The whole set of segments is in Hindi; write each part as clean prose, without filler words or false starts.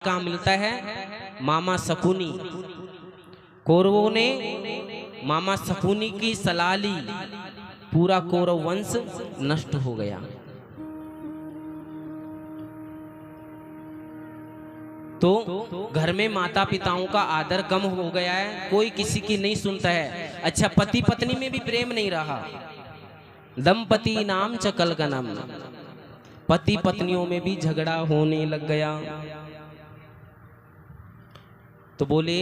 काम मिलता है मामा शकुनी। कौरवों ने मामा शकुनी की सलाह ली, पूरा कौरव वंश नष्ट हो गया। तो घर में माता पिताओं का आदर कम हो गया है, कोई किसी की नहीं सुनता है। अच्छा, पति पत्नी में भी प्रेम नहीं रहा। दंपति नाम च कलगनम, पति पत्नियों में भी झगड़ा होने लग गया। तो बोले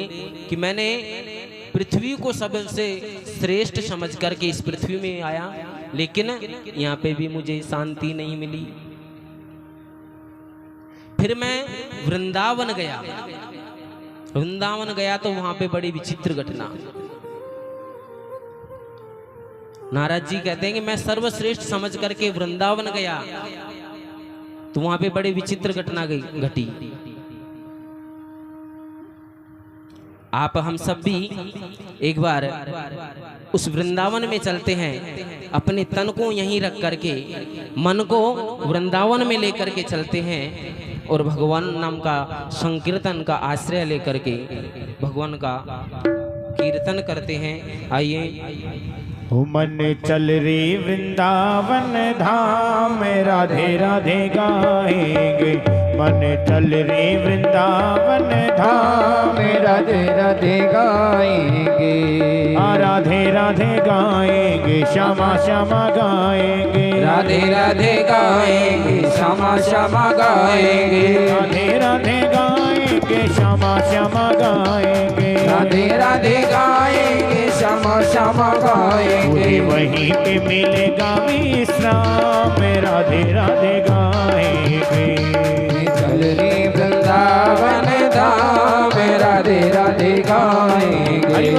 कि मैंने पृथ्वी को सबसे श्रेष्ठ समझ करके इस पृथ्वी में आया, लेकिन यहाँ पे भी मुझे शांति नहीं मिली। फिर मैं वृंदावन गया। वृंदावन गया तो वहां पे बड़ी विचित्र घटना। नारद जी कहते हैं कि मैं सर्वश्रेष्ठ समझ करके वृंदावन गया तो वहां पे बड़ी विचित्र घटना घटी। आप हम सब भी एक बार उस वृंदावन में चलते हैं, अपने तन को यहीं रख करके मन को वृंदावन में लेकर के चलते हैं और भगवान नाम का संकीर्तन का आश्रय लेकर के भगवान का कीर्तन करते हैं। आइए। मन चल रे वृंदावन धाम, राधे राधे गाएंगे। मन चल रे वृंदावन धाम, राधे राधे गाएंगे। राधे राधे गाएंगे, श्यामा श्यामा गाएंगे। राधे राधे गाएंगे, श्यामा श्यामा गाएंगे। राधे राधे गाएंगे, श्यामा श्यामा गाएंगे। राधे राधे गाएंगे, श्यामा श्यामा गाएंगे। वहीं पे मिलेगा विश्राम, राधे राधे गाएंगे। चल रे वृंदावन धाम, राधे राधे गाएंगे।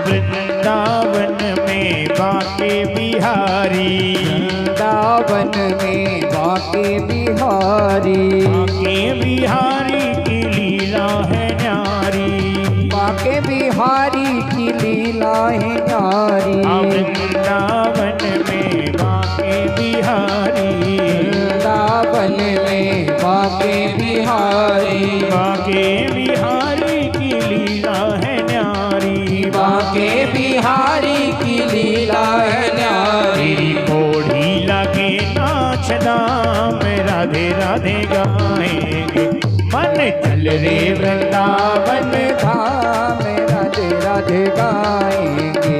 वृंदावन में बाके बिहारी, वृंदावन में बाके बिहारी। बाके बिहारी की लीला है न्यारी। बाके बिहारी की लीला है न्यारी। वृंदावन में बाके बिहारी। वृंदावन में बाके बिहारी। बाके बिहारी की लीला है न्यारी। बाके बिहारी की लीला है न्यारी। कोढ़ी लगे नाच दाम, राधे राधे गाएंगे। मन चल रे वृंदावन धाम, राधे राधे गाएंगे।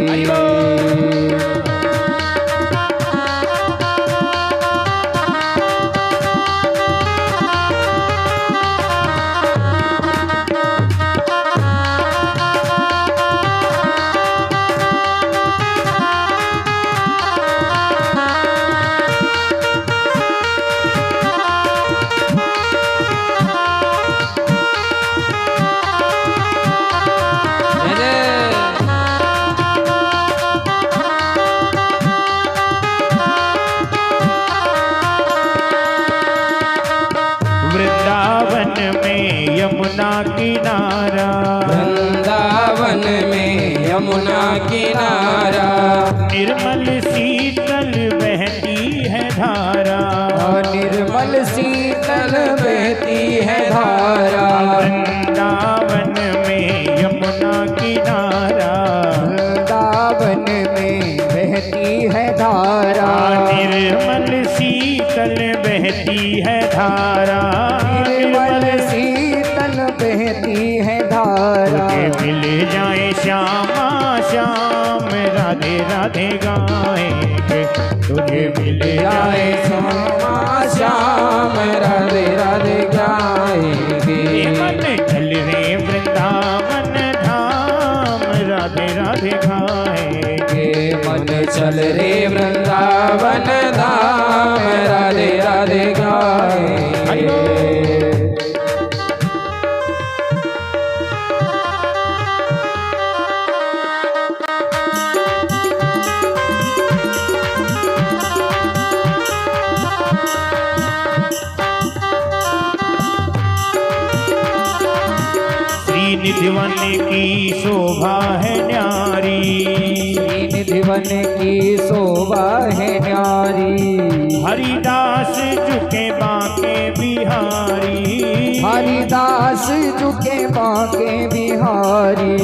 वृंदावन में यमुना किनारा। वृंदावन में यमुना किनारा। निर्मल शीतल बहती है धारा। निर्मल शीतल बहती है धारा। वृंदावन में यमुना किनारा। वृंदावन में बहती है धारा। निर्मल शीतल बहती है धारा। निर्मल शीतल बहती है धारा। मिल जाए श्यामा श्याम, राधे राधे गाएंगे, तुझे मिल जाए श्यामा श्याम राधे राधे गाएंगे। मन चल रे वृंदावन धाम, राधे राधे गाएंगे। मन चल रे वृंदावन धाम, राधे राधे गाएंगे। निधिवन की शोभा है न्यारी, निधिवन की शोभा है न्यारी। हरिदास झुके बाके बिहारी, हरिदास झुके बाके बिहारी।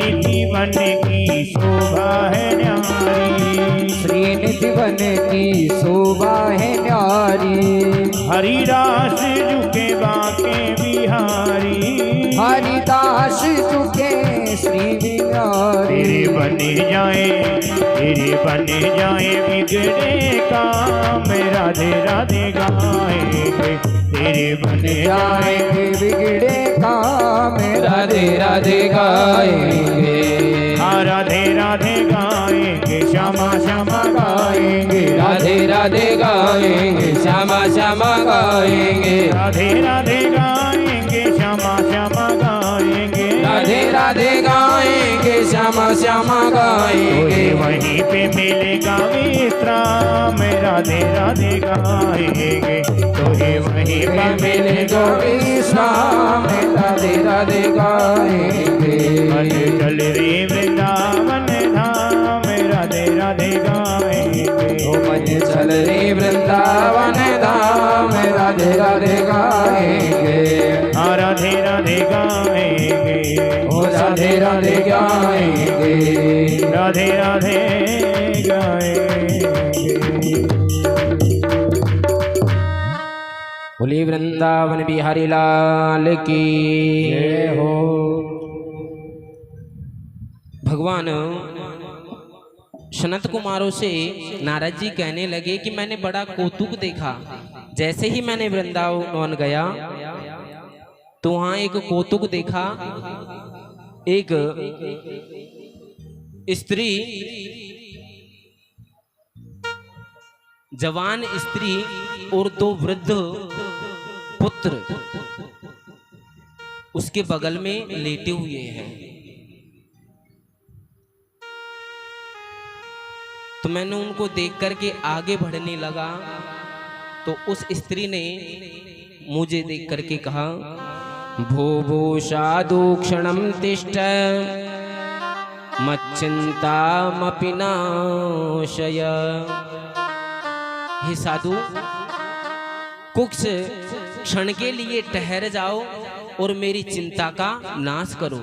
निधिवन की शोभा है न्यारी, श्री निधिवन की शोभा है न्यारी। हरिदास झुके बाके बिहारी, हरिदास झुके श्री बिहारी। तेरे बने जाए, तेरे बने जाए बिगड़े काम, राधे राधे गाएंगे। तेरे बने जाए बिगड़े काम, राधे राधे गाएंगे। हाँ राधे राधे गाएंगे, श्यामा श्यामा गाएंगे। राधे राधे गाएंगे, श्यामा श्यामा गाएंगे। राधे राधे गाएंगे, श्यामा श्यामा गाएंगे। राधे राधे गाएंगे, श्यामा श्यामा गाएंगे। वहीं पे मिलेगा विश्राम, राधे राधे गाएंगे। तुझे वहीं पे मिलेगा विश्राम, राधे राधे गाएंगे। मन चल रे वृंदावन धाम, राधे राधे गाएंगे। मन चल रे वृंदावन धाम, राधे राधे गाएंगे। राधे राधे गाएंगे, ओ राधे राधे गाएंगे। राधे राधे गाएंगे। बोले वृंदावन बिहारी लाल की जय हो। भगवान सनत कुमारों से नारद जी कहने लगे कि मैंने बड़ा कौतुक देखा। जैसे ही मैंने वृंदावन गया तो वहां एक कौतुक देखा। एक स्त्री, जवान स्त्री और दो वृद्ध पुत्र उसके बगल में लेटे हुए हैं। तो मैंने उनको देख करके आगे बढ़ने लगा तो उस स्त्री ने मुझे देख करके कहा, भो भो साधु क्षणम तिष्ठ मच्चिंतामपि नाशय। हे साधु, कुछ क्षण के लिए ठहर जाओ और मेरी चिंता का नाश करो।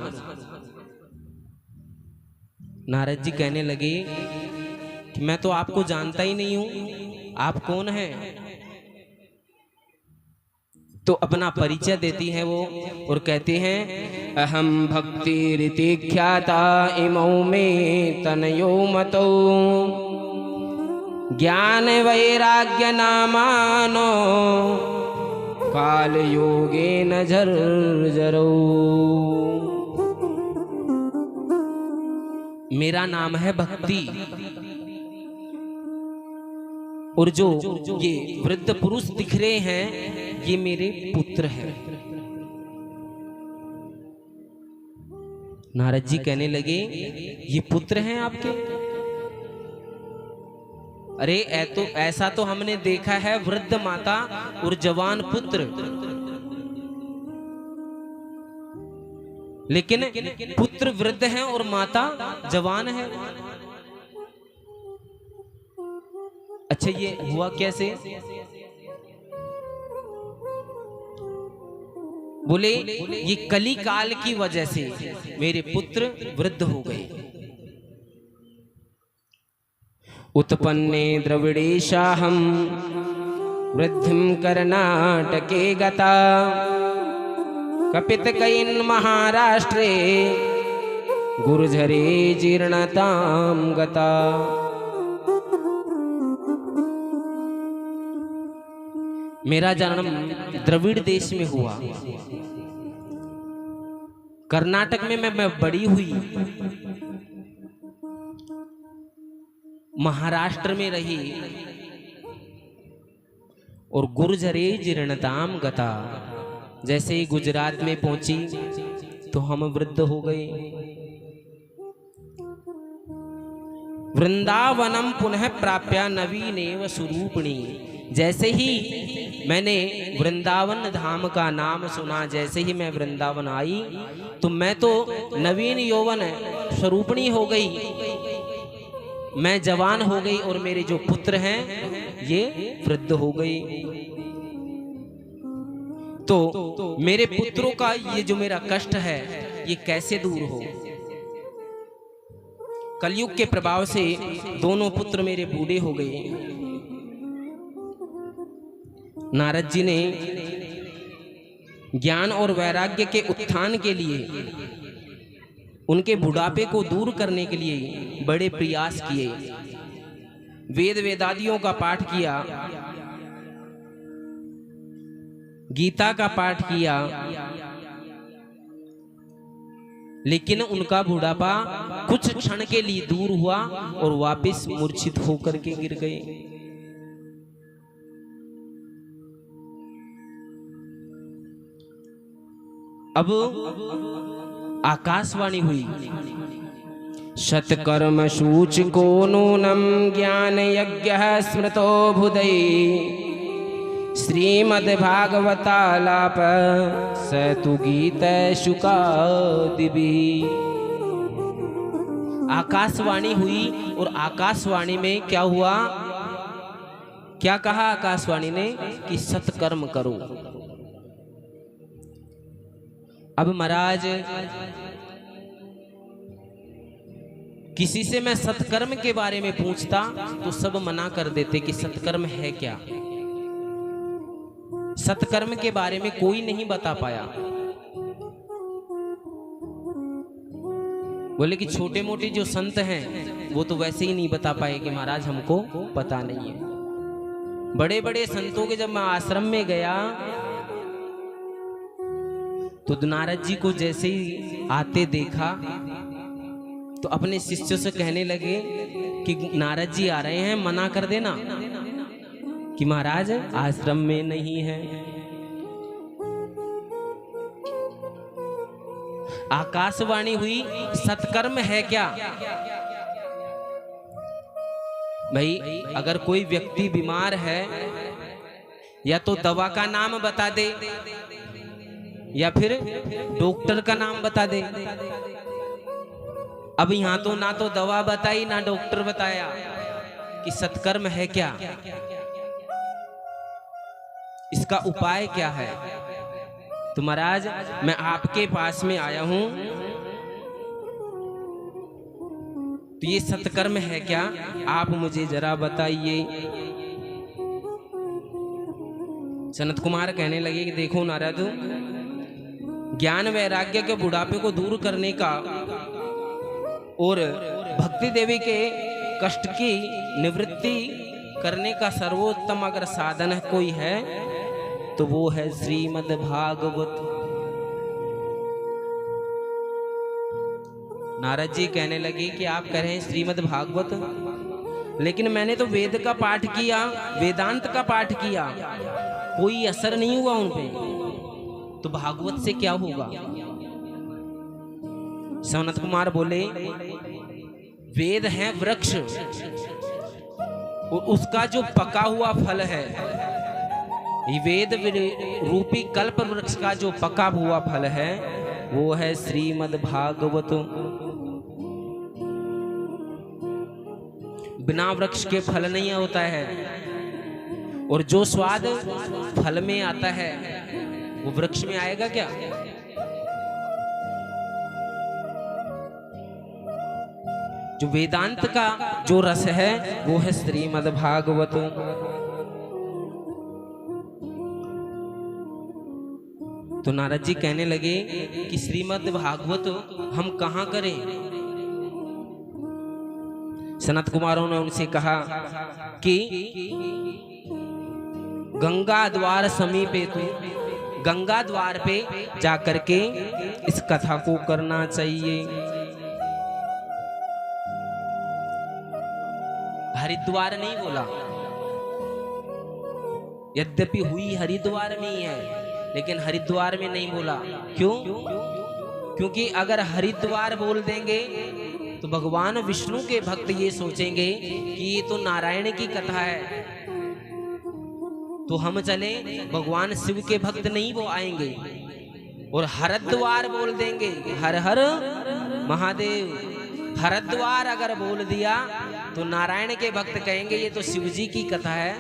नारद जी कहने लगे कि मैं तो आपको जानता ही नहीं हूं, आप कौन हैं? तो अपना परिचय देती है वो और कहते हैं, अहम भक्ति रीति ख्याता इमौ में तनयो मतो ज्ञान वैराग्य नामानो काल योगे न झर्जरो। मेरा नाम है भक्ति और जो ये वृद्ध पुरुष दिख रहे हैं ये मेरे पुत्र हैं। नारद जी कहने लगे, ये पुत्र हैं आपके? अरे ऐसा तो हमने देखा है, वृद्ध माता और जवान पुत्र, लेकिन पुत्र वृद्ध हैं और माता जवान है। अच्छा, ये हुआ कैसे? बोले ये कली काल की वजह से मेरे पुत्र वृद्ध हो गए। उत्पन्ने द्रविड़ेशाहम वृद्धिं कर्नाटके गता कपित कैन महाराष्ट्रे गुर्जरे जीर्णतां गता। मेरा जन्म द्रविड़ देश में हुआ। कर्नाटक में मैं बड़ी हुई, महाराष्ट्र में रही, और गुर्जरे जीर्णताम गता। जैसे ही गुजरात में पहुंची तो हम वृद्ध हो गए। वृंदावनम पुनः प्राप्या नवीनेव स्वरूपिणी। जैसे ही मैंने वृंदावन धाम का नाम सुना, जैसे ही मैं वृंदावन आई तो मैं तो नवीन यौवन स्वरूपिणी हो गई, मैं जवान हो गई, और मेरे जो पुत्र हैं ये वृद्ध हो गए। तो मेरे पुत्रों का ये जो मेरा कष्ट है ये कैसे दूर हो। कलयुग के प्रभाव से दोनों पुत्र मेरे बूढ़े हो गए। नारद जी ने ज्ञान और वैराग्य के उत्थान के लिए, उनके बुढ़ापे को दूर करने के लिए बड़े प्रयास किए। वेद वेदादियों का पाठ किया, गीता का पाठ किया, लेकिन उनका बुढ़ापा कुछ क्षण के लिए दूर हुआ और वापस मूर्छित होकर के गिर गए। अब आकाशवाणी हुई, शतकर्म सूचिको नूनम ज्ञान यज्ञ स्मृतो भुदई। श्रीमद्भागवतालाप सतु गीत शुकादिबी। आकाशवाणी हुई, और आकाशवाणी में क्या हुआ, क्या कहा आकाशवाणी ने कि सत्कर्म करो। अब महाराज किसी से मैं सत्कर्म के बारे में पूछता तो सब मना कर देते कि सत्कर्म है क्या। सत्कर्म के बारे में कोई नहीं बता पाया। बोले कि छोटे मोटे जो संत हैं वो तो वैसे ही नहीं बता पाए कि महाराज हमको पता नहीं है। बड़े बड़े संतों के जब मैं आश्रम में गया तो नारद जी को जैसे ही आते देखा तो अपने शिष्यों से कहने लगे कि नारद जी आ रहे हैं, मना कर देना कि महाराज आश्रम में नहीं है। आकाशवाणी हुई, सत्कर्म है क्या। भाई अगर कोई व्यक्ति बीमार है या तो दवा का नाम बता दे या फिर डॉक्टर का नाम बता दे। अब यहां तो ना तो दवा बताई ना डॉक्टर बताया कि सत्कर्म है क्या, इसका उपाय क्या है। तो महाराज मैं आपके पास में आया हूं, तो ये सत्कर्म है क्या, आप मुझे जरा बताइए। सनत कुमार कहने लगे कि देखो नारद, ज्ञान वैराग्य के बुढ़ापे को दूर करने का और भक्ति देवी के कष्ट की निवृत्ति करने का सर्वोत्तम अगर साधन कोई है तो वो है श्रीमद् भागवत। नारद जी कहने लगे कि आप कह रहे हैं श्रीमद् भागवत, लेकिन मैंने तो वेद का पाठ किया, वेदांत का पाठ किया, कोई असर नहीं हुआ उन पे, तो भागवत से क्या होगा। सनत कुमार बोले वेद है वृक्ष और उसका जो पका हुआ फल है, ये वेद रूपी कल्प वृक्ष का जो पका हुआ फल है वो है श्रीमद् भागवत। बिना वृक्ष के फल नहीं होता है, और जो स्वाद फल में आता है वो वृक्ष में आएगा क्या। जो वेदांत का जो रस है वो है श्रीमद् भागवत। तो नारद जी कहने लगे कि श्रीमद् भागवत हम कहाँ करें। सनत कुमारों ने उनसे कहा कि गंगा द्वार समीपे तू, गंगा द्वार पे जाकर के इस कथा को करना चाहिए। हरिद्वार नहीं बोला, यद्यपि हुई हरिद्वार में ही है, लेकिन हरिद्वार में नहीं बोला। क्यों? क्योंकि अगर हरिद्वार बोल देंगे तो भगवान विष्णु के भक्त ये सोचेंगे कि ये तो नारायण की कथा है, तो हम चले, भगवान शिव के भक्त नहीं वो आएंगे। और हरिद्वार बोल देंगे, हर हर महादेव, हरिद्वार अगर बोल दिया तो नारायण के भक्त कहेंगे ये तो शिव जी की कथा है,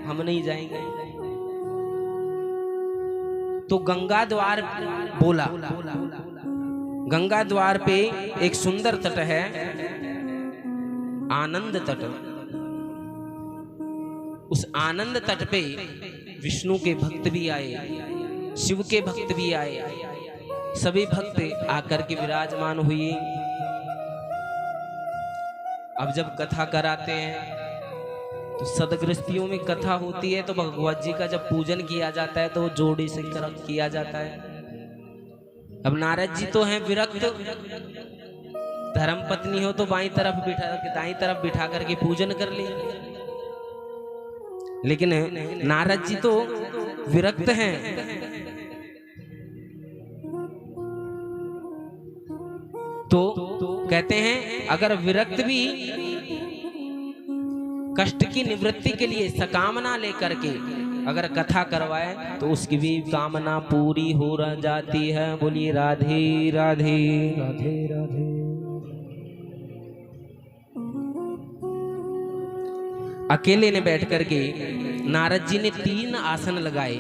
हम नहीं जाएंगे। तो गंगा द्वार बोला। गंगा द्वार पे एक सुंदर तट है, आनंद तट। उस आनंद तट पे विष्णु के भक्त भी आए, शिव के भक्त भी आए, सभी भक्त आकर के विराजमान हुए। अब जब कथा कराते हैं तो सदगृहस्थियों में कथा होती है, तो भगवत जी का जब पूजन किया जाता है तो वो जोड़ी से किया जाता है। अब नारद जी तो हैं विरक्त, धर्म पत्नी हो तो दाई तरफ बिठा करके पूजन कर ली, लेकिन नारद जी तो विरक्त हैं। तो कहते हैं अगर विरक्त भी कष्ट की निवृत्ति के लिए सकामना लेकर के अगर कथा करवाए तो उसकी भी कामना पूरी हो जाती है। बोलिए राधे राधे राधे राधे। अकेले ने बैठ करके नारद जी ने 3 आसन लगाए,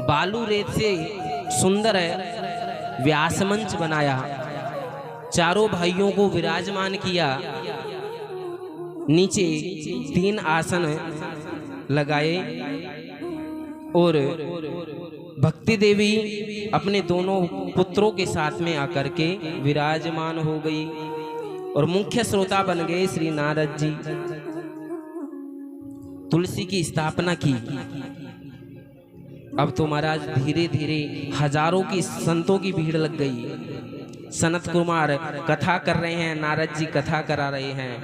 बालू रेत से सुंदर व्यास मंच बनाया, चारों भाइयों को विराजमान किया, नीचे 3 आसन लगाए और भक्ति देवी अपने दोनों पुत्रों के साथ में आकर के विराजमान हो गई और मुख्य श्रोता बन गए श्री नारद जी। तुलसी की स्थापना की। अब तो महाराज धीरे धीरे हजारों की संतों की भीड़ लग गई। सनत कुमार कथा कर रहे हैं, नारद जी कथा करा रहे हैं,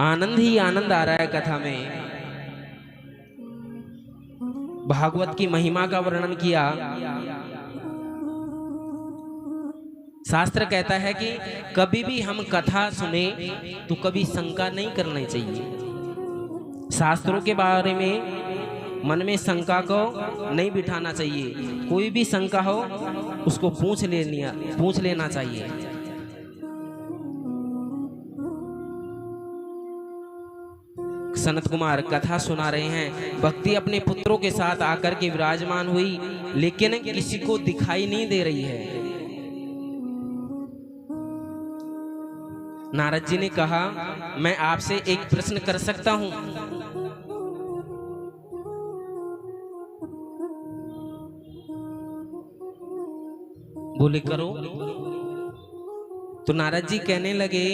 आनंद ही आनंद आ रहा है कथा में। भागवत की महिमा का वर्णन किया। शास्त्र कहता है कि कभी भी हम कथा सुने तो कभी शंका नहीं करनी चाहिए। शास्त्रों के बारे में मन में शंका को नहीं बिठाना चाहिए। कोई भी शंका हो उसको पूछ लेना चाहिए। सनत कुमार कथा सुना रहे हैं, भक्ति अपने पुत्रों के साथ आकर के विराजमान हुई, लेकिन किसी को दिखाई नहीं दे रही है। नारद जी ने कहा, मैं आपसे एक प्रश्न कर सकता हूं? बोले करो। तो नारद जी कहने लगे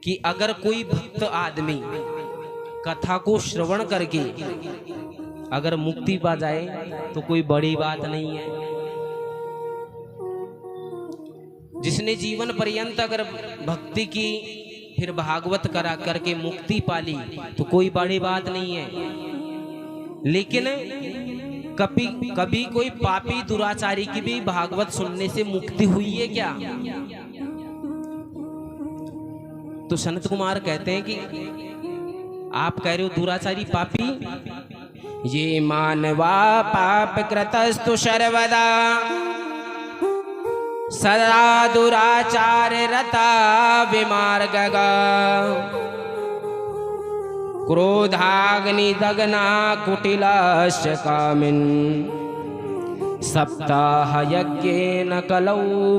कि अगर कोई भक्त आदमी कथा को श्रवण करके अगर मुक्ति पा जाए तो कोई बड़ी बात नहीं है। जिसने जीवन पर्यंत अगर भक्ति की फिर भागवत करा करके मुक्ति पाली तो कोई बड़ी बात नहीं है। लेकिन कभी कोई पापी दुराचारी की भी भागवत सुनने से मुक्ति हुई है क्या? तो सनत कुमार कहते हैं कि आप कह रहे हो दुराचारी पापी, ये मानवा पाप कृतस्तु सर्वदा सदा दुराचार रता विमार्गगा क्रोधाग्नि दग्ना कुटिलाश्च कामिन् सप्ताह यज्ञेन कलौ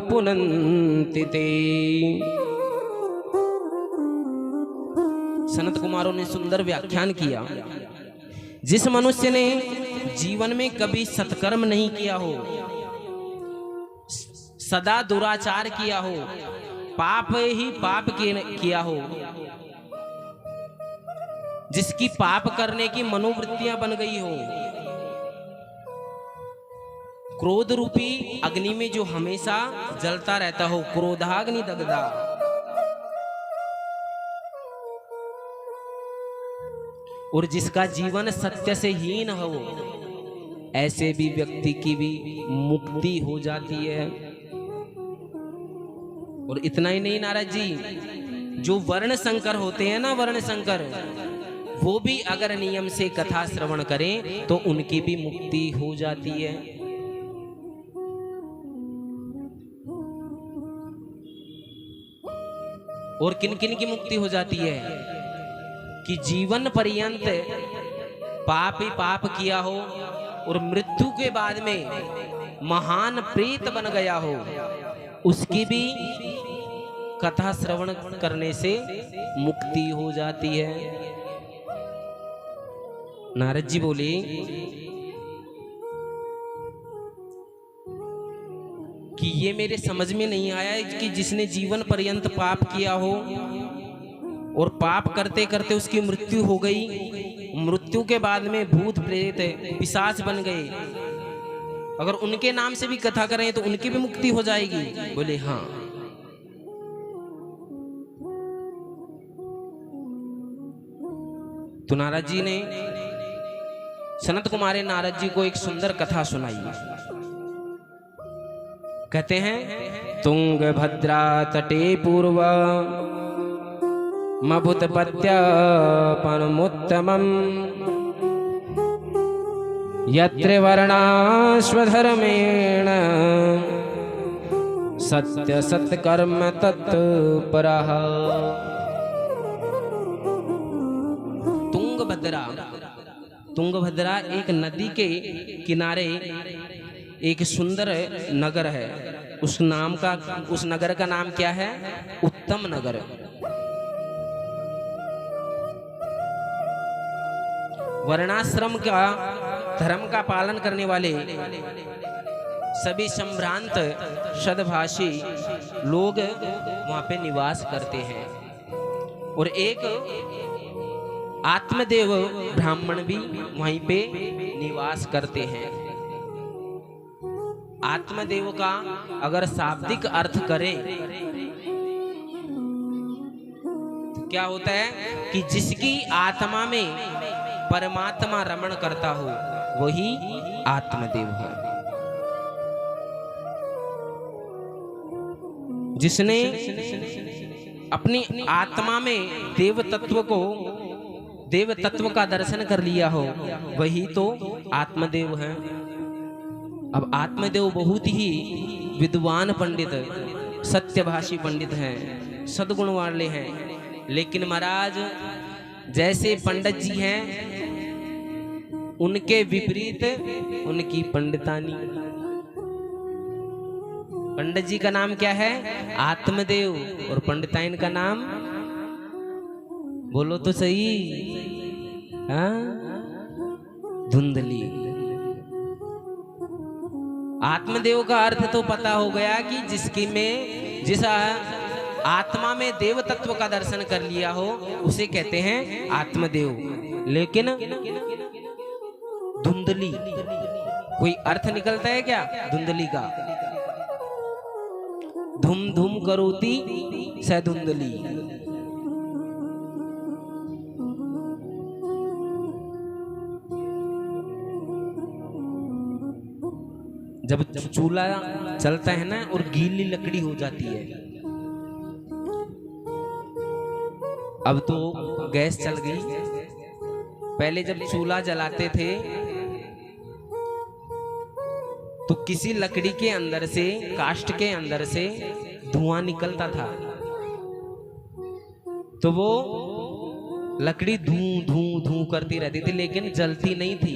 पुनन्ति ते। सनत कुमारों ने सुंदर व्याख्यान किया। जिस मनुष्य ने जीवन में कभी सत्कर्म नहीं किया हो, सदा दुराचार किया हो, पाप ही पाप किया हो, जिसकी पाप करने की मनोवृत्तियां बन गई हो, क्रोध रूपी अग्नि में जो हमेशा जलता रहता हो, क्रोधाग्नि दग्धा, और जिसका जीवन सत्य से हीन हो, ऐसे भी व्यक्ति की भी मुक्ति हो जाती है। और इतना ही नहीं नारद जी, जो वर्ण संकर होते हैं ना, वर्ण संकर, वो भी अगर नियम से कथा श्रवण करें तो उनकी भी मुक्ति हो जाती है। और किन किन की मुक्ति हो जाती है कि जीवन पर्यंत पाप ही पाप किया हो और मृत्यु के बाद में महान प्रेत बन गया हो, उसकी भी कथा श्रवण करने से मुक्ति हो जाती है। नारद जी बोले कि ये मेरे समझ में नहीं आया कि जिसने जीवन पर्यंत पाप किया हो और पाप करते करते उसकी मृत्यु हो गई, मृत्यु के बाद में भूत प्रेत पिशाच बन गए, अगर उनके नाम से भी कथा करें तो उनकी भी मुक्ति हो जाएगी। बोले हाँ। तो नारद जी ने सनत कुमार नारद जी को एक सुंदर कथा सुनाई। कहते हैं, तुंगभद्रा तटे पूर्व मभुतपत्यापनमुत्तमम् यत्र वर्णाश्वधर्मेण सत्य सत्कर्म तत्परः। तुंगभद्रा, तुंगभद्रा एक नदी के किनारे एक सुंदर नगर है। उस नगर का नाम क्या है? उत्तम नगर। वर्णाश्रम का धर्म का पालन करने वाले सभी संभ्रांत सद्भाषी लोग वहां पे निवास करते हैं। और एक आत्मदेव ब्राह्मण भी वहीं पे निवास करते हैं। आत्मदेव का अगर शाब्दिक अर्थ करें तो क्या होता है कि जिसकी आत्मा में परमात्मा रमण करता हो वही आत्मदेव है। जिसने अपनी आत्मा में देव तत्व का दर्शन कर लिया हो वही तो आत्मदेव है। अब आत्मदेव बहुत ही विद्वान पंडित, सत्यभाषी पंडित हैं, सद्गुण वाले हैं, लेकिन महाराज जैसे पंडित जी हैं उनके विपरीत उनकी पंडितानी। पंडित जी का नाम क्या है? आत्मदेव। और पंडिताइन का नाम बोलो तो सही, हाँ? धुंधली। आत्मदेव का अर्थ तो पता हो गया कि जिस आत्मा में देव तत्व का दर्शन कर लिया हो उसे कहते हैं आत्मदेव। लेकिन धुंधली कोई अर्थ निकलता है क्या धुंधली का? धुम धुम करोती स धुंधली। जब चूल्हा चलता है ना और गीली लकड़ी हो जाती है, अब तो गैस चल गई, पहले जब चूल्हा जलाते थे तो किसी लकड़ी के अंदर से, काष्ठ के अंदर से धुआं निकलता था, तो वो लकड़ी धूं धूं धूं करती रहती थी लेकिन जलती नहीं थी।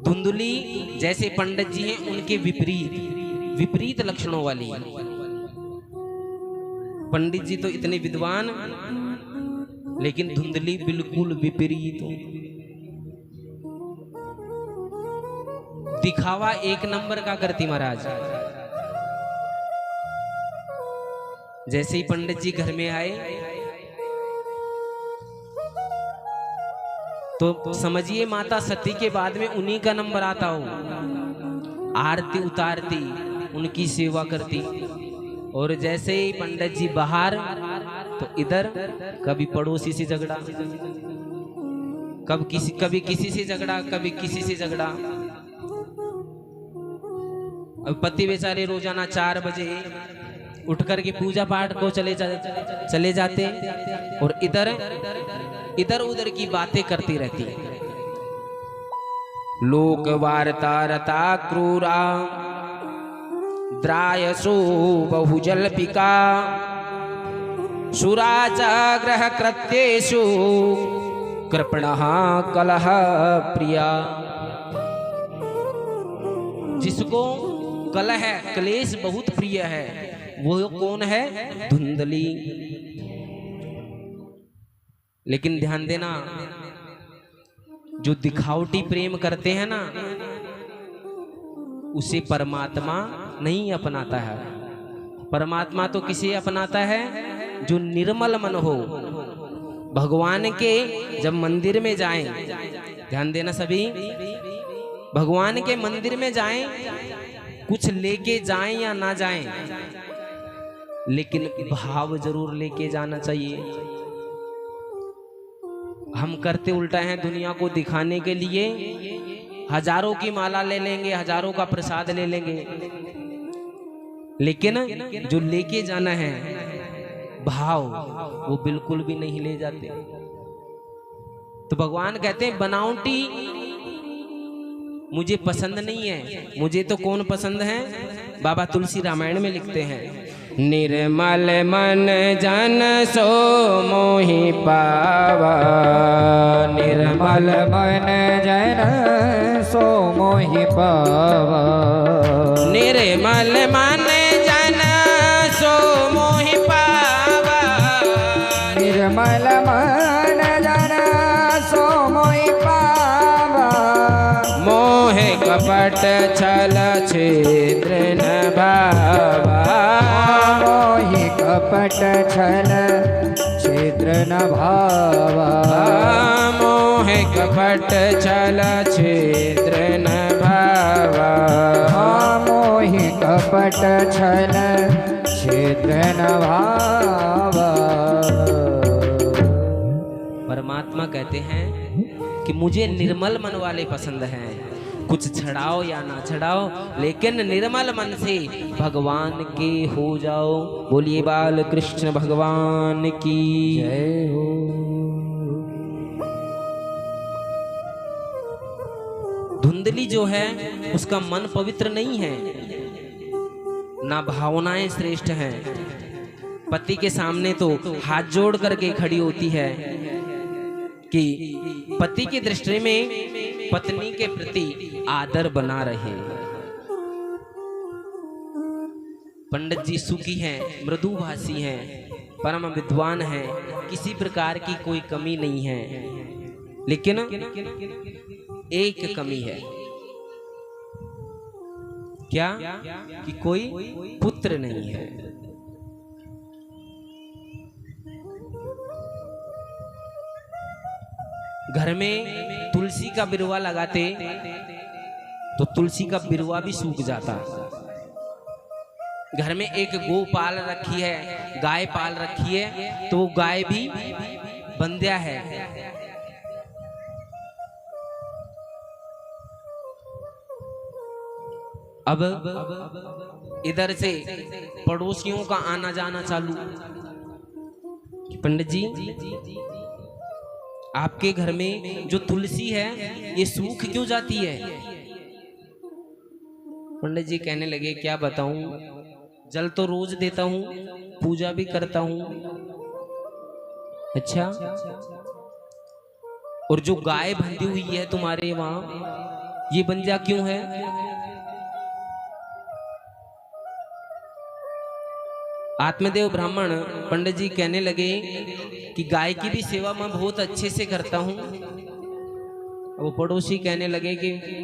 धुंधली जैसे पंडित जी हैं उनके विपरीत लक्षणों वाली। पंडित जी तो इतने विद्वान लेकिन धुंधली बिल्कुल विपरीत। दिखावा एक नंबर का करती महाराज। जैसे ही पंडित जी घर में आए तो समझिए माता सती के बाद में उन्हीं का नंबर आता हो। आरती उतारती, उनकी सेवा करती। और जैसे ही पंडित जी बाहर तो इधर कभी पड़ोसी से झगड़ा, कभी किसी से झगड़ा, कभी किसी से झगड़ा। अब पति बेचारे रोजाना 4 बजे उठ करके पूजा पाठ को चले जाते और इधर उधर की बातें करती रहती। लोक वार्ता रता क्रूरा द्रायसो बहुजल्पिका सुराचाग्रह कृत्येषु कृपणः कलह प्रिया। जिसको कलह क्लेश बहुत प्रिय है वो कौन है? धुंधली। लेकिन ध्यान देना, जो दिखावटी प्रेम करते हैं ना उसे परमात्मा नहीं अपनाता है। परमात्मा तो किसे अपनाता है? जो निर्मल मन हो। भगवान के जब मंदिर में जाएं, ध्यान देना सभी, भगवान के मंदिर में जाएं, कुछ लेके जाएं या ना जाएं, लेकिन भाव जरूर लेके जाना चाहिए। हम करते उल्टा हैं, दुनिया को दिखाने के लिए हजारों की माला ले लेंगे, हजारों का प्रसाद ले लेंगे, लेकिन जो लेके जाना है भाव वो बिल्कुल भी नहीं ले जाते। तो भगवान कहते हैं बनावटी मुझे पसंद नहीं है। मुझे तो कौन पसंद है? बाबा तुलसी रामायण में लिखते हैं, निर्मल मन जन सो मोहि पावा। निर्मल मन जन सो मोहि पावा। निर्मल मन जन सो मोहि पावा। निर्मल मन जन सो मोहि पावा। मोह कपट छल छिद्र न भावा। मोहि कपट छल छिद्र न भावा। मोह कपट छल छिद्र न भावा। मोहि कपट छल छिद्र न भावा। परमात्मा कहते हैं कि मुझे निर्मल मन वाले पसंद हैं। कुछ छड़ाओ या ना छड़ाओ, लेकिन निर्मल मन से भगवान के हो जाओ। बोलिए बाल कृष्ण भगवान की जय हो। धुंधली जो है उसका मन पवित्र नहीं है, ना भावनाएं श्रेष्ठ हैं। पति के सामने तो हाथ जोड़ करके खड़ी होती है कि पति की दृष्टि में पत्नी के प्रति आदर बना रहे। पंडित जी सुखी हैं, मृदुभाषी हैं, परम विद्वान हैं, किसी प्रकार की कोई कमी नहीं है, लेकिन एक कमी है। क्या? कि कोई पुत्र नहीं है। घर में तुलसी का बिरवा लगाते तो तुलसी का बिरवा भी सूख जाता। घर में एक गौ पाल रखी है, गाय पाल रखी है, तो वो गाय भी बंध्या है। अब इधर से पड़ोसियों का आना जाना चालू। पंडित जी आपके घर में जो तुलसी है ये सूख क्यों जाती है? पंडित जी कहने लगे क्या बताऊं, जल तो रोज देता हूं, पूजा भी करता हूं। अच्छा, और जो गाय बंधी हुई है तुम्हारे वहां ये बंजा क्यों है? आत्मदेव ब्राह्मण पंडित जी कहने लगे कि गाय की भी सेवा मैं बहुत अच्छे से करता हूं। वो पड़ोसी कहने लगे कि